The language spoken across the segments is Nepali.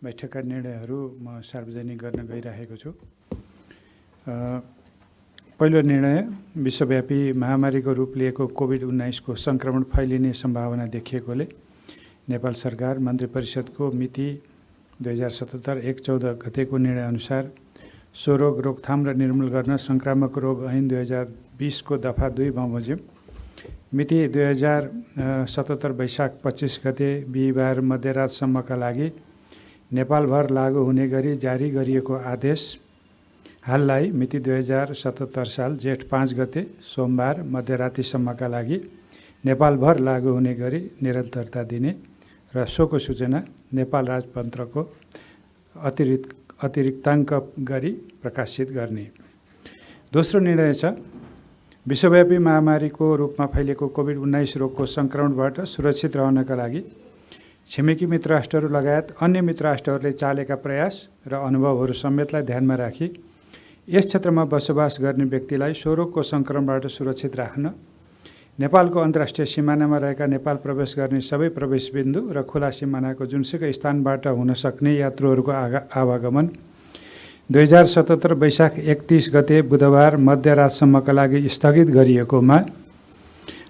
बैठकका निर्णयहरू म सार्वजनिक गर्न गइरहेको छु। पहिलो निर्णय, विश्वव्यापी महामारीको रूप लिएको कोभिड-19 को संक्रमण फैलिने सम्भावना देखिएकोले नेपाल सरकार मन्त्री परिषदको मिति 2077 1-14 गतेको निर्णयअनुसार सो रोग रोकथाम र निर्मूल गर्न संक्रामक रोग ऐन 2020 को दफा 2 बमोजिम मिति 2077 वैशाख 25 गते बिहिबार मध्यरातसम्मका लागि नेपालभर लागू हुने गरी जारी गरिएको आदेश हाललाई मिति 2077 साल जेठ 5 गते सोमबार मध्यरातिसम्मका लागि नेपालभर लागू हुने गरी निरन्तरता दिने र सोको सूचना नेपाल राजपत्रको अतिरिक्ताङ्क गरी प्रकाशित गर्ने। दोस्रो निर्णय छ, विश्वव्यापी महामारीको रूपमा फैलिएको कोभिड-19 रोगको संक्रमणबाट सुरक्षित रहनका लागि छिमेकी मित्र राष्ट्रहरू लगायत अन्य मित्र राष्ट्रहरूले चालेका प्रयास र अनुभवहरू समेतलाई ध्यानमा राखी यस क्षेत्रमा बसोबास गर्ने व्यक्तिलाई सो रोगको संक्रमणबाट सुरक्षित राख्न नेपालको अन्तर्राष्ट्रिय सीमानामा रहेका नेपाल प्रवेश गर्ने सबै प्रवेश बिन्दु र खुला सीमानाको जुनसुकै स्थानबाट हुन सक्ने यात्रुहरूको आवागमन 2077 वैशाख 31 गते बुधबार मध्यरातसम्मका लागि स्थगित गरिएकोमा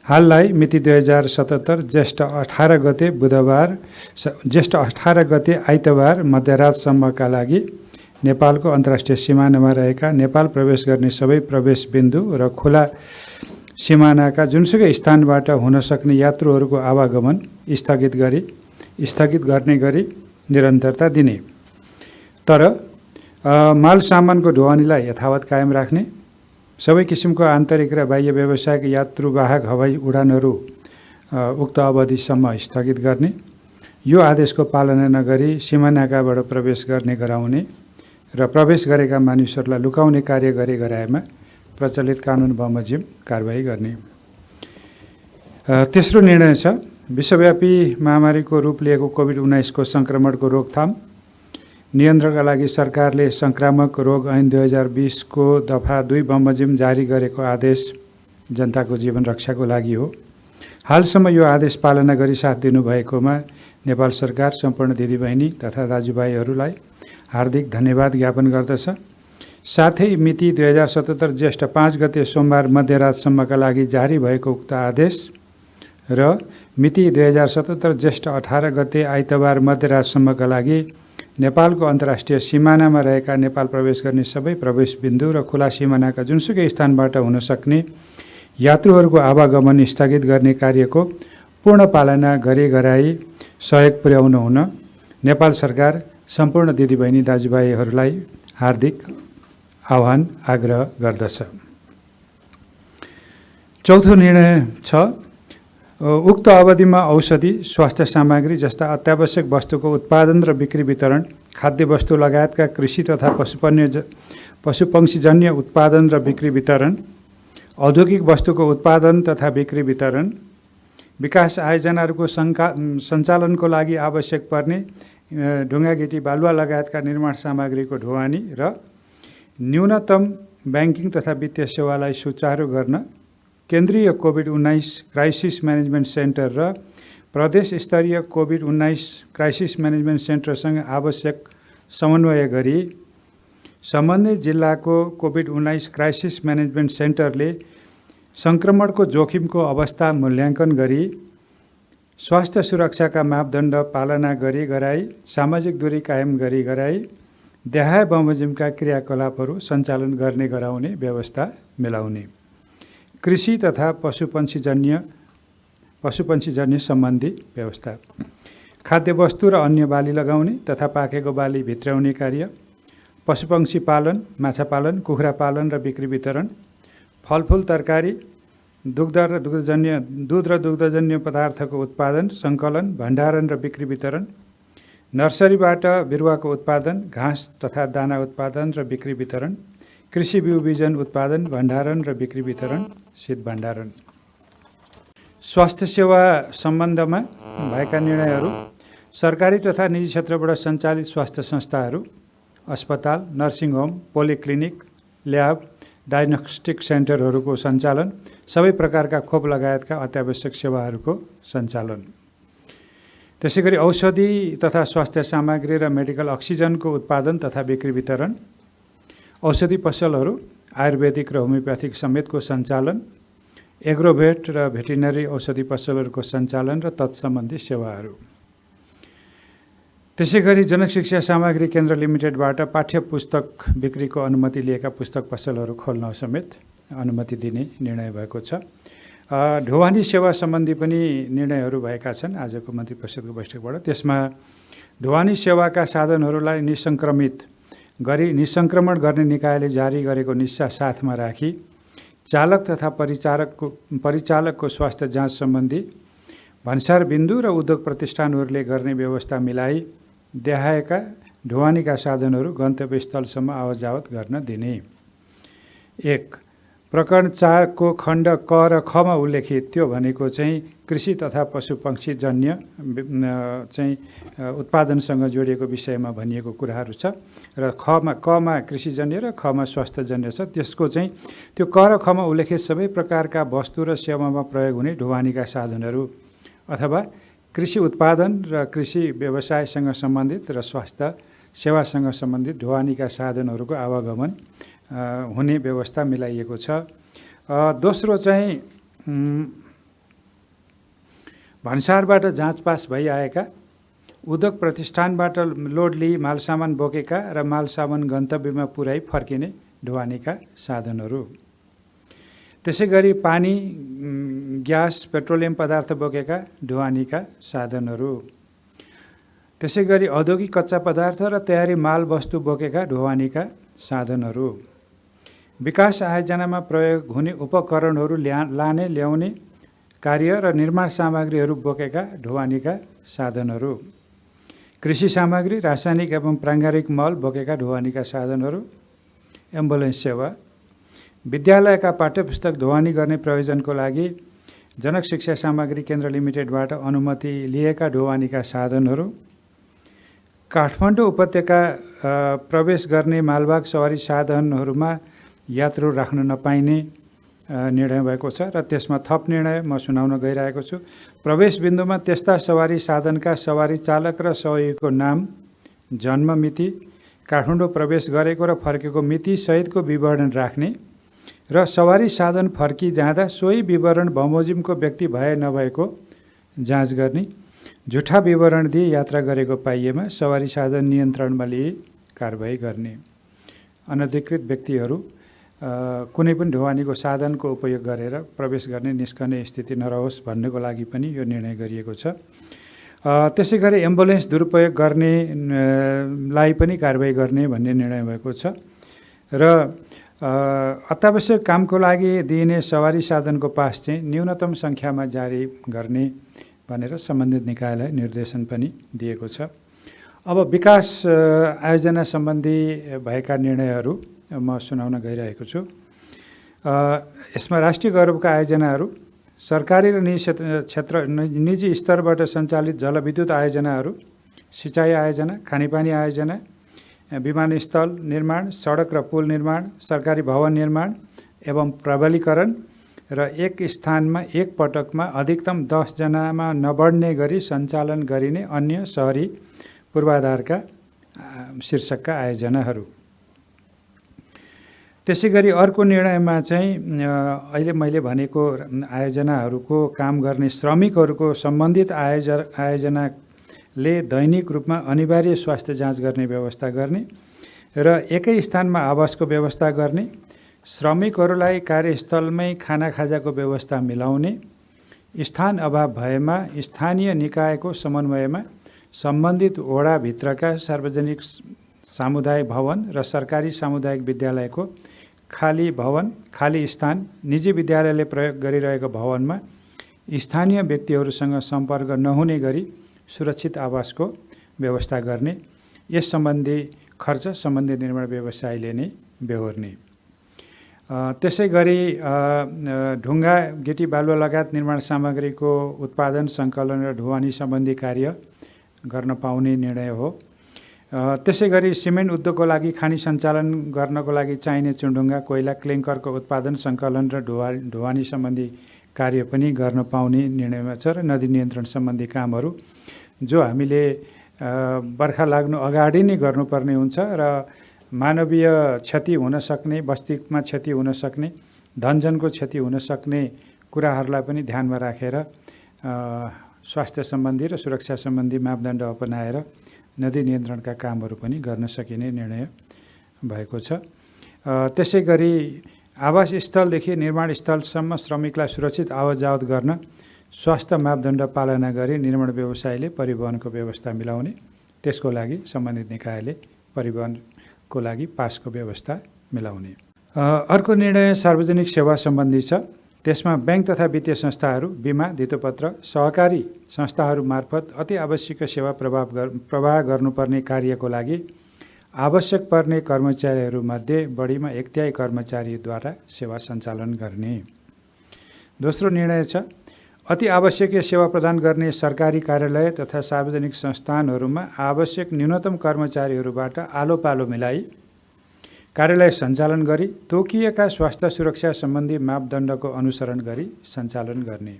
हाललाई मिति 2077 ज्येष्ठ 18 गते बुधबार ज्येष्ठ 18 गते आइतबार मध्यरातसम्मका लागि नेपालको अन्तर्राष्ट्रिय सीमानामा रहेका नेपाल प्रवेश गर्ने सबै प्रवेश बिन्दु र खुला सीमानाका जुनसुकै स्थानबाट हुन सक्ने यात्रुहरूको आवागमन स्थगित गर्ने गरी निरन्तरता दिने, तर माल सामानको ढुवानीलाई यथावत कायम राख्ने, सबै किसिमको आन्तरिक र बाह्य व्यावसायिक यात्रुवाहक हवाई उडानहरू उक्त अवधिसम्म स्थगित गर्ने, यो आदेशको पालना नगरी सीमानाकाबाट प्रवेश गर्ने गराउने र प्रवेश गरेका मानिसहरूलाई लुकाउने कार्य गराएमा प्रचलित कानुन बमोजिम कारबाही गर्ने। तेस्रो निर्णय छ, विश्वव्यापी महामारीको रूप लिएको कोभिड-19 को संक्रमणको रोकथाम नियन्त्रणका लागि सरकारले संक्रामक रोग ऐन 2020 को दफा 2 बमोजिम जारी गरेको आदेश जनताको जीवन रक्षाको लागि हो। हालसम्म यो आदेश पालना गरी साथ दिनुभएकोमा नेपाल सरकार सम्पूर्ण दिदीबहिनी तथा दाजुभाइहरूलाई हार्दिक धन्यवाद ज्ञापन गर्दछ। साथै मिति 2077 ज्येष्ठ 5 गते सोमबार मध्यरातसम्मका लागि जारी भएको उक्त आदेश र मिति 2077 ज्येष्ठ 18 गते आइतबार मध्यरातसम्मका लागि नेपालको अन्तर्राष्ट्रिय सीमानामा रहेका नेपाल प्रवेश गर्ने सबै प्रवेश बिन्दु र खुला सीमानाका जुनसुकै स्थानबाट हुन सक्ने यात्रुहरूको आवागमन स्थगित गर्ने कार्यको पूर्ण पालना गराई सहयोग पुर्याउन हुन नेपाल सरकार सम्पूर्ण दिदीबहिनी दाजुभाइहरूलाई हार्दिक आह्वान आग्रह गर्दछ। चौथो निर्णय छ, उक्त अवधिमा औषधि, स्वास्थ्य सामग्री जस्ता अत्यावश्यक वस्तुको उत्पादन र बिक्री वितरण, खाद्य वस्तु लगायतका कृषि तथा पशुपक्षीजन्य उत्पादन र बिक्री वितरण, औद्योगिक वस्तुको उत्पादन तथा बिक्री वितरण, विकास आयोजनाहरूको सञ्चालनको लागि आवश्यक पर्ने ढुङ्गागिटी बालुवा लगायतका निर्माण सामग्रीको ढुवानी र न्यूनतम ब्याङ्किङ तथा वित्तीय सेवालाई सुचारू गर्न केन्द्रीय कोभिड-19 क्राइसिस म्यानेजमेन्ट सेन्टर र प्रदेश स्तरीय कोभिड-19 क्राइसिस म्यानेजमेन्ट सेन्टरसँग आवश्यक समन्वय गरी सम्बन्धित जिल्लाको कोभिड-19 क्राइसिस म्यानेजमेन्ट सेन्टरले सङ्क्रमणको जोखिमको अवस्था मूल्याङ्कन गरी स्वास्थ्य सुरक्षाका मापदण्ड पालना गराई सामाजिक दूरी कायम गराई देहाय बमोजिमका क्रियाकलापहरू सञ्चालन गर्ने गराउने व्यवस्था मिलाउने, कृषि तथा पशुपक्षीजन्य सम्बन्धी व्यवस्था, खाद्य वस्तु र अन्य बाली लगाउने तथा पाकेको बाली भित्र्याउने कार्य, पशुपक्षी पालन, माछा पालन, कुखुरा पालन र बिक्री वितरण, फलफुल तरकारी, दुध र दुग्धजन्य पदार्थको उत्पादन, सङ्कलन, भण्डारण र बिक्री वितरण, नर्सरीबाट बिरुवाको उत्पादन, घाँस तथा दाना उत्पादन र बिक्री वितरण, कृषि बिउ बिजन उत्पादन, भण्डारण र बिक्री वितरण, शीत भण्डारण। स्वास्थ्य सेवा सम्बन्धमा भएका निर्णयहरू, सरकारी तथा निजी क्षेत्रबाट सञ्चालित स्वास्थ्य संस्थाहरू, अस्पताल, nursing home, polyclinic, lab, diagnostic सेन्टरहरूको सञ्चालन, सबै प्रकारका खोप लगायतका अत्यावश्यक सेवाहरूको सञ्चालन। त्यसैगरी औषधि तथा स्वास्थ्य सामग्री र मेडिकल अक्सिजनको उत्पादन तथा बिक्री वितरण, औषधि पसलहरू, आयुर्वेदिक र होमियोप्याथिक समेतको सञ्चालन, एग्रोभेट र भेटिनरी औषधि पसलहरूको सञ्चालन र तत्सम्बन्धी सेवाहरू। त्यसैगरी जनशिक्षा सामग्री केन्द्र लिमिटेडबाट पाठ्य पुस्तक बिक्रीको अनुमति लिएका पुस्तक पसलहरू खोल्न समेत अनुमति दिने निर्णय भएको छ। ढुवानी सेवा सम्बन्धी पनि निर्णयहरू भएका छन् आजको मन्त्री परिषदको बैठकबाट। त्यसमा ढुवानी सेवाका साधनहरूलाई निसङ्क्रमण गर्ने निकायले जारी गरेको निस्सा साथमा राखी चालक तथा परिचालकको स्वास्थ्य जाँच सम्बन्धी भन्सार बिन्दु र उद्योग प्रतिष्ठानहरूले गर्ने व्यवस्था मिलाई देखाएका ढुवानीका साधनहरू गन्तव्यस्थलसम्म आवतजावत गर्न दिने। 1. प्रकरण 4 को खण्ड क र खमा उल्लेखित त्यो भनेको चाहिँ कृषि तथा पशुपक्षी जन्य चाहिँ उत्पादनसँग जोडिएको विषयमा भनिएको कुराहरू छ र कमा कृषिजन्य र खमा स्वास्थ्यजन्य छ। त्यसको चाहिँ त्यो क र खमा उल्लेखित सबै प्रकारका वस्तु र सेवामा प्रयोग हुने ढुवानीका साधनहरू अथवा कृषि उत्पादन र कृषि व्यवसायसँग सम्बन्धित र स्वास्थ्य सेवासँग सम्बन्धित ढुवानीका साधनहरूको आवागमन हुने व्यवस्था मिलाइएको छ। दोस्रो चाहिँ भन्सारबाट जाँच पास भइआएका उद्योग प्रतिष्ठानबाट लोड लिई मालसामान बोकेका र मालसामान गन्तव्यमा पुर्याई फर्किने ढुवानीका साधनहरू। त्यसै गरी पानी, ग्यास, पेट्रोलियम पदार्थ बोकेका ढुवानीका साधनहरू। त्यसै गरी औद्योगिक कच्चा पदार्थ र तयारी माल वस्तु बोकेका ढुवानीका साधनहरू। विकास आयोजनामा प्रयोग हुने उपकरणहरू लाने ल्याउने कार्य र निर्माण सामग्रीहरू बोकेका ढुवानीका साधनहरू। कृषि सामग्री, रासायनिक एवं प्राङ्गारिक मल बोकेका ढुवानीका साधनहरू। एम्बुलेन्स सेवा। विद्यालयका पाठ्यपुस्तक ढुवानी गर्ने प्रयोजनको लागि जनक शिक्षा सामग्री केन्द्र लिमिटेडबाट अनुमति लिएका ढुवानीका साधनहरू। काठमाडौँ उपत्यका प्रवेश गर्ने मालवाहक सवारी साधनहरूमा यात्रु राख्न नपाइने निर्णय भएको छ र त्यसमा थप निर्णय म सुनाउन गइरहेको छु। प्रवेश बिन्दुमा त्यस्ता सवारी साधनका सवारी चालक र सहयोगीको नाम, जन्म मिति, काठमाडौँ प्रवेश गरेको र फर्केको मिति सहितको विवरण राख्ने र सवारी साधन फर्की जाँदा सोही विवरण बमोजिमको व्यक्ति भए नभएको जाँच गर्ने। झुठा विवरण दिई यात्रा गरेको पाइएमा सवारी साधन नियन्त्रणमा लिई कारबाही गर्ने। अनधिकृत व्यक्तिहरू कुनै पनि ढुवानीको साधनको उपयोग गरेर प्रवेश गर्ने निस्कने स्थिति नरहोस् भन्नको लागि पनि यो निर्णय गरिएको छ। त्यसै गरी एम्बुलेन्स दुरुपयोग गर्नेलाई पनि कारबाही गर्ने भन्ने निर्णय भएको छ र अत्यावश्यक कामको लागि दिइने सवारी साधनको पास चाहिँ न्यूनतम सङ्ख्यामा जारी गर्ने भनेर सम्बन्धित निकायलाई निर्देशन पनि दिएको छ। अब विकास आयोजना सम्बन्धी भएका निर्णयहरू म सुनाउन गइरहेको छु। यसमा राष्ट्रिय गौरवका आयोजनाहरू, सरकारी र निजी स्तरबाट सञ्चालित जलविद्युत आयोजनाहरू, सिँचाइ आयोजना, खानेपानी आयोजना, विमानस्थल निर्माण, सडक र पुल निर्माण, सरकारी भवन निर्माण एवं प्रबलीकरण र एक स्थानमा एक पटकमा अधिकतम 10 जनामा नबढ्ने गरी सञ्चालन गरिने अन्य सहरी पूर्वाधारका शीर्षकका आयोजनाहरू। त्यसै गरी अर्को निर्णयमा चाहिँ अहिले मैले भनेको आयोजनाहरूको काम गर्ने श्रमिकहरूको सम्बन्धित आयोजनाले दैनिक रूपमा अनिवार्य स्वास्थ्य जाँच गर्ने व्यवस्था गर्ने र एकै स्थानमा आवासको व्यवस्था गर्ने, श्रमिकहरूलाई कार्यस्थलमै खाना खाजाको व्यवस्था मिलाउने, स्थान अभाव भएमा स्थानीय निकायको समन्वयमा सम्बन्धित वडाभित्रका सार्वजनिक सामुदायिक भवन र सरकारी सामुदायिक विद्यालयको खाली भवन, खाली स्थान, निजी विद्यालयले प्रयोग गरिरहेको भवनमा स्थानीय व्यक्तिहरूसँग सम्पर्क नहुने गरी सुरक्षित आवासको व्यवस्था गर्ने। यस सम्बन्धी खर्च सम्बन्धित निर्माण व्यवसायीले नै बेहोर्ने। त्यसै गरी ढुङ्गा, गिटी, बालुवा लगायत निर्माण सामग्रीको उत्पादन, सङ्कलन र ढुवानी सम्बन्धी कार्य गर्न पाउने निर्णय हो। त्यसै गरी सिमेन्ट उद्योगको लागि खानी सञ्चालन गर्नको लागि चाहिने चुनढुङ्गा, कोइला, क्लिङ्करको उत्पादन, सङ्कलन र ढुवानी सम्बन्धी कार्य पनि गर्न पाउने निर्णयमा छ र नदी नियन्त्रण सम्बन्धी कामहरू जो हामीले बर्खा लाग्नु अगाडि नै गर्नुपर्ने हुन्छ र मानवीय क्षति हुन सक्ने, बस्तीमा क्षति हुन सक्ने, धनजनको क्षति हुन सक्ने कुराहरूलाई पनि ध्यानमा राखेर स्वास्थ्य सम्बन्धी र सुरक्षा सम्बन्धी मापदण्ड अपनाएर नदी नियन्त्रणका कामहरू पनि गर्न सकिने निर्णय भएको छ। त्यसै गरी आवास स्थलदेखि निर्माण स्थलसम्म श्रमिकलाई सुरक्षित आवत जावत गर्न स्वास्थ्य मापदण्ड पालना गरी निर्माण व्यवसायले परिवहनको व्यवस्था मिलाउने, त्यसको लागि सम्बन्धित निकायले परिवहनको लागि पासको व्यवस्था मिलाउने। अर्को निर्णय सार्वजनिक सेवा सम्बन्धी छ। त्यसमा ब्याङ्क तथा वित्तीय संस्थाहरू, बिमा, धितोपत्र, सहकारी संस्थाहरू मार्फत अति आवश्यक सेवा प्रवाह गर्नुपर्ने कार्यको लागि आवश्यक पर्ने कर्मचारीहरूमध्ये बढीमा 1/3 कर्मचारीद्वारा सेवा सञ्चालन गर्ने। दोस्रो निर्णय छ, अति आवश्यकीय सेवा प्रदान गर्ने सरकारी कार्यालय तथा सार्वजनिक संस्थानहरूमा आवश्यक न्यूनतम कर्मचारीहरूबाट आलो पालो मिलाई कार्यालय सञ्चालन गरी तोकिएका स्वास्थ्य सुरक्षा सम्बन्धी मापदण्डको अनुसरण गरी सञ्चालन गर्ने।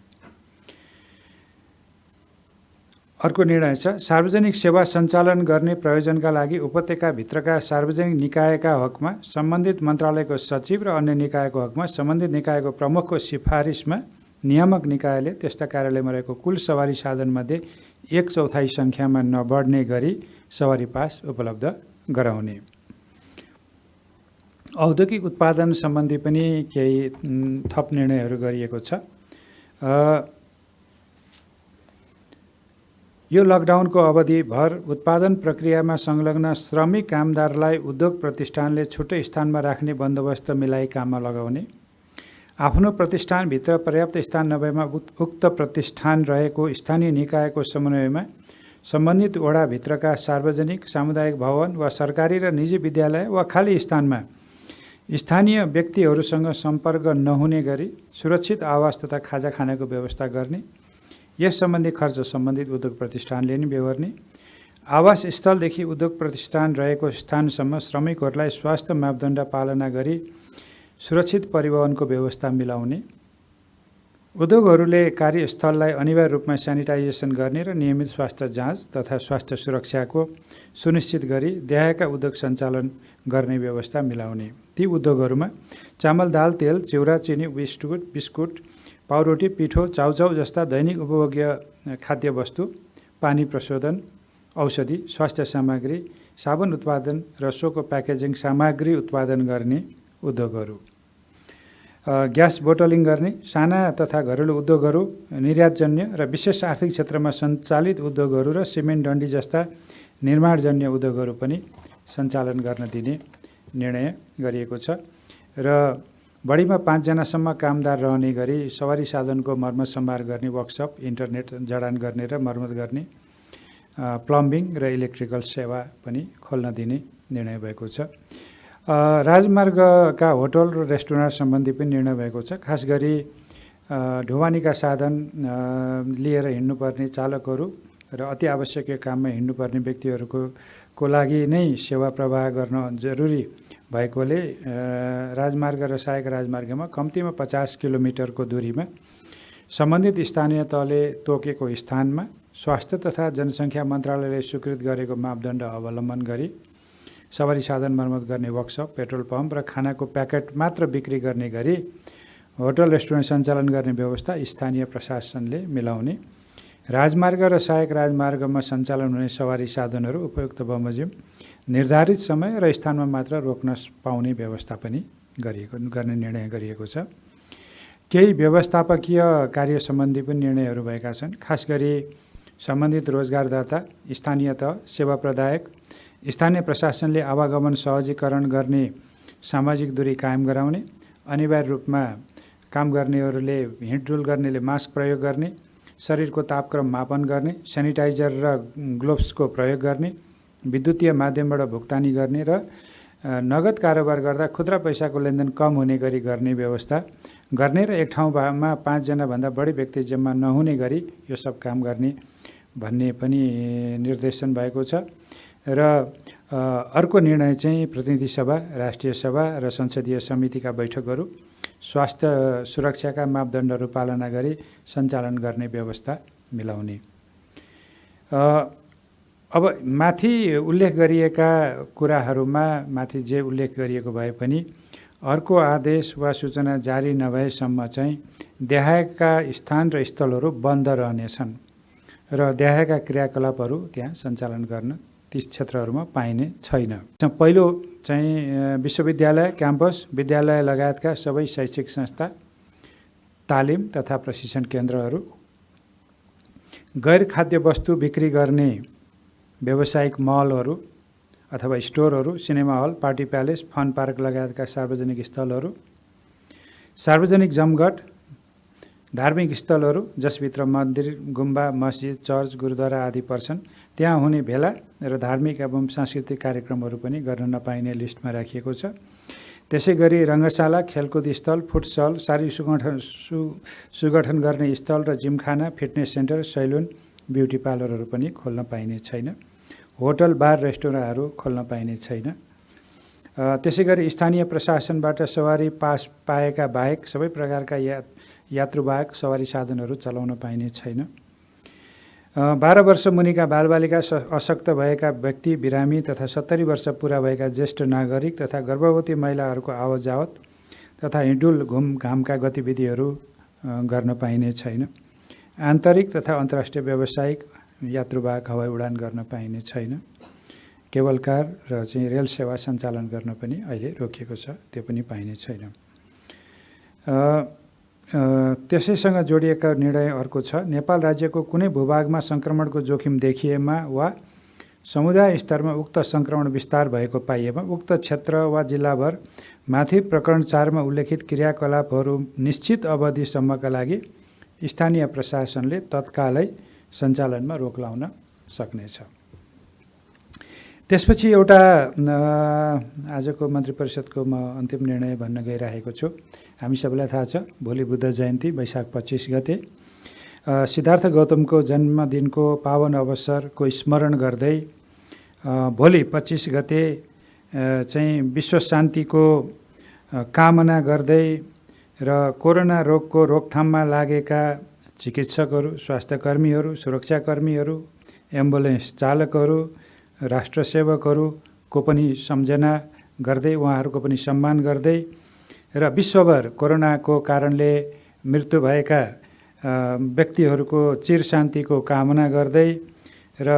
अर्को निर्णय छ, सार्वजनिक सेवा सञ्चालन गर्ने प्रयोजनका लागि उपत्यकाभित्रका सार्वजनिक निकायका हकमा सम्बन्धित मन्त्रालयको सचिव र अन्य निकायको हकमा सम्बन्धित निकायको प्रमुखको सिफारिसमा नियामक निकायले त्यस्ता कार्यालयमा रहेको कुल सवारी साधनमध्ये 1/4 सङ्ख्यामा नबढ्ने गरी सवारी पास उपलब्ध गराउने। औद्योगिक उत्पादन सम्बन्धी पनि केही थप निर्णयहरू गरिएको छ। यो लकडाउनको अवधिभर उत्पादन प्रक्रियामा संलग्न श्रमिक कामदारलाई उद्योग प्रतिष्ठानले छुट्टै स्थानमा राख्ने बन्दोबस्त मिलाई काममा लगाउने, आफ्नो प्रतिष्ठानभित्र पर्याप्त स्थान नभएमा उक्त प्रतिष्ठान रहेको स्थानीय निकायको समन्वयमा सम्बन्धित वडाभित्रका सार्वजनिक, सामुदायिक भवन वा सरकारी र निजी विद्यालय वा खाली स्थानमा स्थानीय व्यक्तिहरूसँग सम्पर्क नहुने गरी सुरक्षित आवास तथा खाजा खानाको व्यवस्था गर्ने। यस सम्बन्धी खर्च सम्बन्धित उद्योग प्रतिष्ठानले नै बेहोर्ने। आवास स्थलदेखि उद्योग प्रतिष्ठान रहेको स्थानसम्म श्रमिकहरूलाई स्वास्थ्य मापदण्ड पालना गरी सुरक्षित परिवहनको व्यवस्था मिलाउने। उद्योगहरूले कार्यस्थललाई अनिवार्य रूपमा सेनिटाइजेसन गर्ने र नियमित स्वास्थ्य जाँच तथा स्वास्थ्य सुरक्षाको सुनिश्चित गरी देहायका उद्योग सञ्चालन गर्ने व्यवस्था मिलाउने। ती उद्योगहरूमा चामल, दाल, तेल, चिउरा, चिनी, बिस्कुट, पाउरोटी, पिठो, चाउचाउ जस्ता दैनिक उपभोग्य खाद्य वस्तु, पानी प्रशोधन, औषधि, स्वास्थ्य सामग्री, साबुन उत्पादन र सोको प्याकेजिङ सामग्री उत्पादन गर्ने उद्योगहरू, ग्यास बोटलिङ गर्ने साना तथा घरेलु उद्योगहरू, निर्यातजन्य र विशेष आर्थिक क्षेत्रमा सञ्चालित उद्योगहरू र सिमेन्ट डन्डी जस्ता निर्माणजन्य उद्योगहरू पनि सञ्चालन गर्न दिने निर्णय गरिएको छ। र बढीमा 5 जनासम्म कामदार रहने गरी सवारी साधनको मर्मत सम्भार गर्ने वर्कसप, इन्टरनेट जडान गर्ने र मर्मत गर्ने, प्लम्बिङ र इलेक्ट्रिकल सेवा पनि खोल्न दिने निर्णय भएको छ। राजमार्गका होटल र रेस्टुरेन्ट सम्बन्धी पनि निर्णय भएको छ। खास गरी ढुवानीका साधन लिएर हिँड्नुपर्ने चालकहरू र अति आवश्यक काममा हिँड्नुपर्ने व्यक्तिहरूको लागि नै सेवा प्रवाह गर्न जरुरी भएकोले राजमार्ग र सहायक राजमार्गमा कम्तीमा 50 किलोमिटरको दूरीमा सम्बन्धित स्थानीय तहले तोकेको स्थानमा स्वास्थ्य तथा जनसङ्ख्या मन्त्रालयले स्वीकृत गरेको मापदण्ड अवलम्बन गरी सवारी साधन मर्मत गर्ने वर्कसप, पेट्रोल पम्प र खानाको प्याकेट मात्र बिक्री गर्ने गरी होटल रेस्टुरेन्ट सञ्चालन गर्ने व्यवस्था स्थानीय प्रशासनले मिलाउने। राजमार्ग र सहायक राजमार्गमा सञ्चालन हुने सवारी साधनहरू उपयुक्त बमोजिम निर्धारित समय र स्थानमा मात्र रोक्न पाउने व्यवस्था पनि गर्ने निर्णय गरिएको छ। केही व्यवस्थापकीय कार्य सम्बन्धी पनि निर्णयहरू भएका छन्। खास गरी सम्बन्धित रोजगारदाता, स्थानीय तह, सेवा प्रदायक, स्थानीय प्रशासनले आवागमन सहजीकरण गर्ने सामाजिक दूरी कायम गराउने, अनिवार्य रूपमा काम गर्नेहरूले हिँडडुल गर्नेले मास्क प्रयोग गर्ने, शरीरको तापक्रम मापन गर्ने, सेनिटाइजर र ग्लोभ्सको प्रयोग गर्ने, विद्युतीय माध्यमबाट भुक्तानी गर्ने र नगद कारोबार गर्दा खुद्रा पैसाको लेनदेन कम हुने गरी गर्ने व्यवस्था गर्ने र एक ठाउँमा 5 जनाभन्दा बढी व्यक्ति जम्मा नहुने गरी यो सब काम गर्ने भन्ने पनि निर्देशन भएको छ। र अर्को निर्णय चाहिँ प्रतिनिधि सभा, राष्ट्रिय सभा र संसदीय समितिका बैठकहरू स्वास्थ्य सुरक्षाका मापदण्डहरू पालना गरी सञ्चालन गर्ने व्यवस्था मिलाउने। अब माथि उल्लेख गरिएका कुराहरूमा माथि जे उल्लेख गरिएको भए पनि अर्को आदेश वा सूचना जारी नभएसम्म चाहिँ देखाएका स्थान र स्थलहरू बन्द रहनेछन् र देखाएका क्रियाकलापहरू त्यहाँ सञ्चालन गर्न ती क्षेत्रहरूमा पाइने छैन। पहिलो चाहिँ विश्वविद्यालय, क्याम्पस, विद्यालय लगायतका सबै शैक्षिक संस्था, तालिम तथा प्रशिक्षण केन्द्रहरू, गैर खाद्य वस्तु बिक्री गर्ने व्यावसायिक मलहरू अथवा स्टोरहरू, cinema hall, party palace, fun park लगायतका सार्वजनिक स्थलहरू, सार्वजनिक जमघट, धार्मिक स्थलहरू जसभित्र मन्दिर, गुम्बा, मस्जिद, चर्च, गुरुद्वारा आदि पर्छन्, त्यहाँ हुने भेला र धार्मिक एवं सांस्कृतिक कार्यक्रमहरू पनि गर्न नपाइने लिस्टमा राखिएको छ। त्यसै गरी रङ्गशाला, खेलकुद स्थल, फुटसल, शारीरिक सुगठन गर्ने स्थल र gymkhana, fitness centre, salon, beauty पार्लरहरू पनि खोल्न पाइने छैन। होटल, बार, रेस्टुरेन्टहरू खोल्न पाइने छैन। त्यसै गरी स्थानीय प्रशासनबाट सवारी पास पाएका बाहेक सबै प्रकारका यात्रुवाहक सवारी साधनहरू चलाउन पाइने छैन। 12 वर्ष मुनिका बालबालिका, अशक्त भएका व्यक्ति, बिरामी तथा 70 वर्ष पुरा भएका ज्येष्ठ नागरिक तथा गर्भवती महिलाहरूको आवत जावत तथा हिँडुल घुमघामका गतिविधिहरू गर्न पाइने छैन। आन्तरिक तथा अन्तर्राष्ट्रिय व्यावसायिक यात्रुवाहक हवाई उडान गर्न पाइने छैन। केबल कार र चाहिँ रेल सेवा सञ्चालन गर्न पनि अहिले रोकिएको छ, त्यो पनि पाइने छैन। त्यसैसँग जोडिएका निर्णय अर्को छ। नेपाल राज्यको कुनै भूभागमा सङ्क्रमणको जोखिम देखिएमा वा समुदाय स्तरमा उक्त सङ्क्रमण विस्तार भएको पाइएमा उक्त क्षेत्र वा जिल्लाभर माथि प्रकरण 4 मा उल्लेखित क्रियाकलापहरू निश्चित अवधिसम्मका लागि स्थानीय प्रशासनले तत्कालै सञ्चालनमा रोक लाउन सक्नेछ। त्यसपछि एउटा आजको मन्त्री परिषदको म अन्तिम निर्णय भन्न गइरहेको छु। हामी सबैलाई थाहा छ, भोलि बुद्ध जयन्ती वैशाख 25 गते सिद्धार्थ गौतमको जन्मदिनको पावन अवसरको स्मरण गर्दै भोलि 25 गते चाहिँ विश्व शान्तिको कामना गर्दै र कोरोना रोगको रोकथाममा लागेका चिकित्सकहरू, स्वास्थ्यकर्मीहरू, सुरक्षाकर्मीहरू, एम्बुलेन्स चालकहरू, राष्ट्रसेवकहरूको पनि सम्झना गर्दै, उहाँहरूको पनि सम्मान गर्दै र विश्वभर कोरोनाको कारणले मृत्यु भएका व्यक्तिहरूको चिर शान्तिको कामना गर्दै र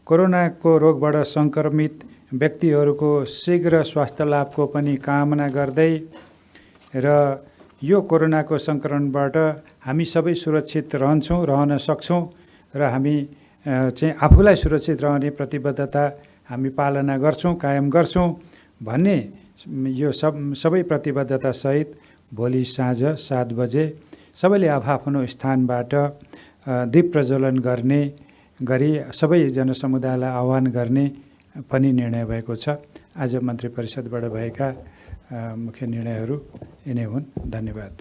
कोरोनाको रोगबाट सङ्क्रमित व्यक्तिहरूको शीघ्र स्वास्थ्य लाभको पनि कामना गर्दै र यो कोरोनाको सङ्क्रमणबाट हामी सबै सुरक्षित रहन सक्छौँ र हामी चाहिँ आफूलाई सुरक्षित रहने प्रतिबद्धता हामी पालना गर्छौँ, कायम गर्छौँ भन्ने यो सबै प्रतिबद्धता सहित भोलि साँझ 7 बजे सबैले आफ्नो स्थानबाट दीप प्रज्वलन गर्ने गरी सबै जनसमुदायलाई आह्वान गर्ने पनि निर्णय भएको छ। आज मन्त्री परिषदबाट भएका मुख्य निर्णयहरू यिनै हुन्। धन्यवाद।